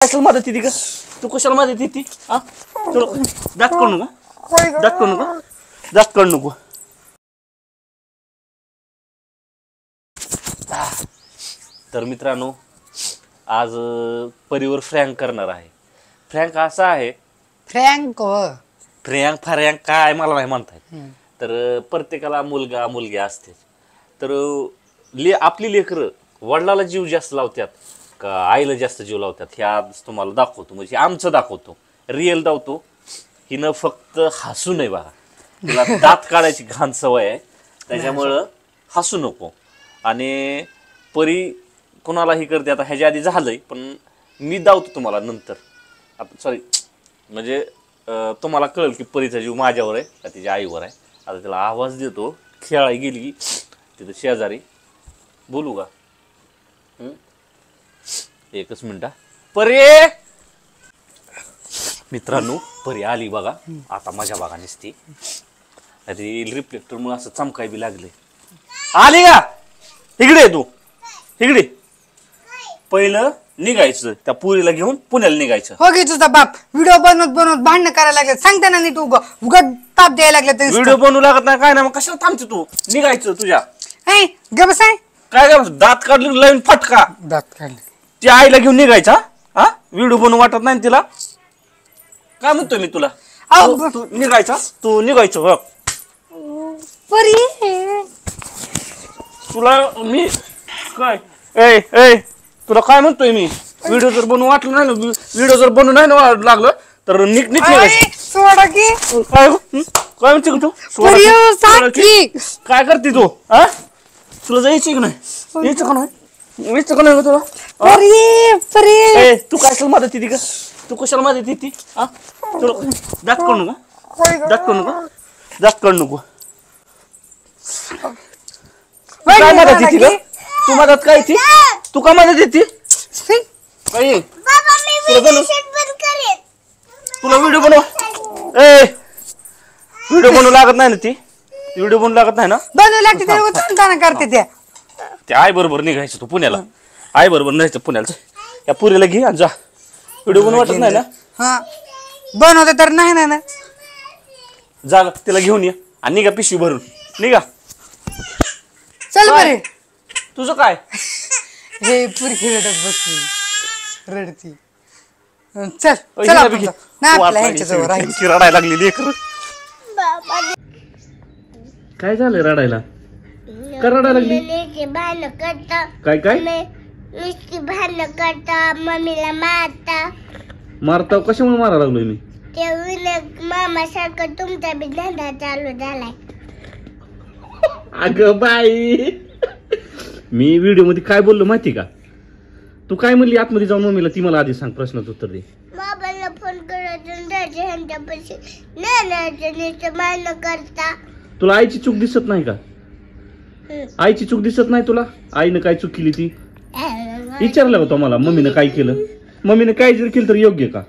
कशाला मदत येते का? तू कशाला मदत येते? हा तुला दात करू नका, दात करू नका, दात करू नको. तर मित्रांनो, आज परीवर फ्रँक करणार आहे. फ्रँक असा आहे, फ्रँक फ्रँक फ्रँक काय मला नाही म्हणताय. तर प्रत्येकाला मुलगा मुलगी असते. तर आपली लेकरं वडिलाला जीव जास्त लावतात का आईला जास्त जीव लावतात हे आज तुम्हाला दाखवतो. म्हणजे आमचं दाखवतो, रिअल दावतो. हिनं फक्त हसू नये बघा, तिला दात काढायची घाण सवय आहे, त्याच्यामुळं हसू नको. आणि परी कोणालाही करते. आता ह्याच्या आधी झालंय, पण मी दावतो तुम्हाला नंतर. आता सॉरी, म्हणजे तुम्हाला कळेल की परीचा जीव माझ्यावर आहे का तिच्या आईवर आहे. आता तिला आवाज देतो, खेळायला गेली की तिथं शेजारी. बोलू का? एकच मिनिट. परी मित्रांनो, परी आली बघा. आता माझ्या बागा नसती, रिफ्लेक्टर मुळे असं चमकाय बी लागले. आली का? इकडे तू, इकडे. पहिलं निघायचं, त्या पुरीला घेऊन पुण्याला निघायचं. हो गे तुझा बाप व्हिडिओ बनवत बनवत भांडणं करायला लागले. सांगते ना नीट उगत ताप द्यायला लागले. व्हिडिओ बनवू लागत नाही काय ना, मग कशाला थांबते तू? निघायचं तुझ्या. गबस आहे काय काय दात काढली लावून फटका. दात काढले ती आईला घेऊन निघायचा. हा व्हिडिओ बनवू वाटत नाही तिला. काय म्हणतोय मी तुला? तू निघायचा, तू निघायचं. तुला मी काय ए ए तुला काय म्हणतोय मी? व्हिडिओ जर बनवू वाटलं नाही ना, व्हिडिओ जर बनवू नाही ना लागलं तर सोडा की काय काय म्हणते तू? काय करते तू? हा तुला जायची की नाही? यायचं का नाही? यायचं का नाही तुला? तू कशाला मदत येते का? तू कशाला मदत येते? हा तुला दात करू नका, दात करू नका, दात करू नको. काय मदत येते का? तू मदत काय ती? तू का मदत येते? काही तुला व्हिडिओ बनव. व्हिडिओ बनवू लागत नाही ना ती? व्हिडिओ बनवू लागत नाही ना? बनवू लागते करते ते आई बरोबर निघायचं तू पुण्याला. आई बरोबर निघायचं पुण्याला. या पुरीला घे आणि जा. व्हिडिओ बनवू वाटत नाही ना? हा बनवते तर नाही ना. जा तिला घेऊन ये आणि निघा पिशवी भरून निघा. चल बरे. तुझं काय? हे पुरी रडत बसली, रडती. चल रडायला लागली लेकर. काय झालं रडायला? का रडायला लागली? काय काय भांडण करता, मम्मीला मारता. मारता? कशामुळे मारायला लागलोय मी? ते मामा सारखं तुमचा बी धंदा चालू झालाय. अगं बाई, मी व्हिडिओ मध्ये काय बोललो माहिती का? तू काय म्हणली आतमध्ये जाऊन मम्मीला? ती मला आधी सांग, प्रश्नाचं उत्तर दे. बाबाला फोन करता. तुला आईची चूक दिसत नाही का? आईची चूक दिसत नाही तुला? आईनं काय चूक केली ती विचारलं होतं मला. मम्मीनं काय केलं? मम्मीनं काय जर केलं तर योग्य का?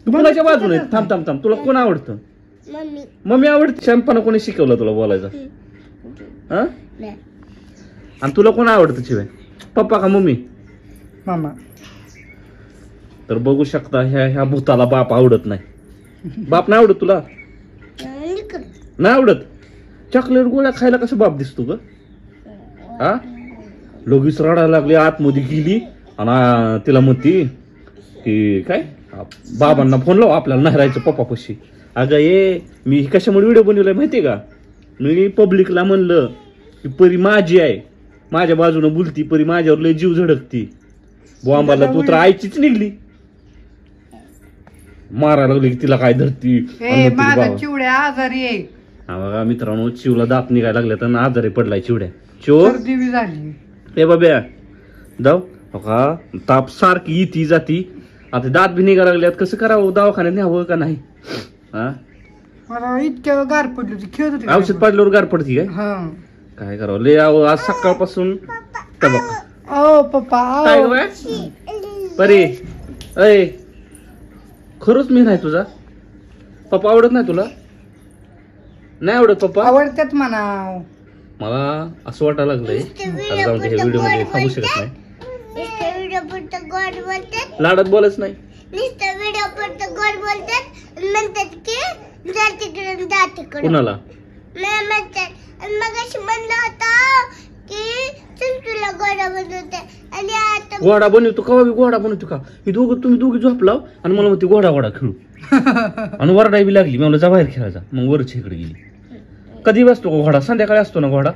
तू कोणाच्या बाजूने? थांब थांब थांब. तुला कोण आवडतं? मम्मी आवडते. शहाणपणा कोणी शिकवलं तुला बोलायचं? हा? आणि तुला कोण आवडतं शिवाय? पप्पा का मम्मी? मामा. तर बघू शकता, ह्या भूताला बाप आवडत नाही. बाप नाही आवडत तुला? नाही आवडत? चॉकलेट गोळ्या खायला कसं बाप दिसतो ग? हा लगेच रडायला लागली, आतमध्ये गेली आणि तिला म्हणती की काय बाबांना फोन लाव, आपल्याला नाही राहायचं पप्पापाशी. अगं ये मी कशामुळे व्हिडिओ बनवलाय माहितीये का? मी पब्लिकला म्हणलं की परी माझी आहे, माझ्या बाजूने बोलती, परी माझ्यावर लय जीव झडकती. बॉम्बाला तू तर आईचीच निघली. मारायला लागली की तिला काय धरती. चिवड्या आजारी आहे. हा बघा मित्रांनो, चिवला दात निघायला लागले तर आजारी पडलाय चिवड्या. चिव झाली. ए बाब्या दाव का ताप सारखी येती जाती. आता दात बी निघायला लागल्यात, कसं करावं? दवाखान्यात न्यावं का नाही? हा मला इतक्या गार पडली होती, खेळत होती. औषध पाडल्यावर गार पडती काय? काय करावं? लय आज सकाळपासून पप्पा परे. अय खरंच मी नाही तुझा पप्पा आवडत नाही तुला? नाही आवडत पप्पा? आवडतात म्हणा. मला असं वाटायला लागलंय जाऊन हे व्हिडिओ मध्ये सांगू शकत नाही. पुरतं गोड बोलतात लाडात बोलायच नाही. नुसतं व्हिडिओ पुरतं गोड बोलतात आणि म्हणतात की जा तिकडे जा तिकडे कुणाला? म्हणतात आणि मग अशी म्हणलं होतं की चल तुला गोडा बनवते आणि आता घोडा बनवतो का घोडा बनवतो का? तुम्ही दोघी झोपलाव आणि मला म्हणते घोडा घोडा खेळू आणि वरडाई बी लागली. मी म्हणलं जा बाहेर खेळायचा. मग वरच्या इकडे गेली. कधी बसतो का घोडा? संध्याकाळी असतो ना घोडा.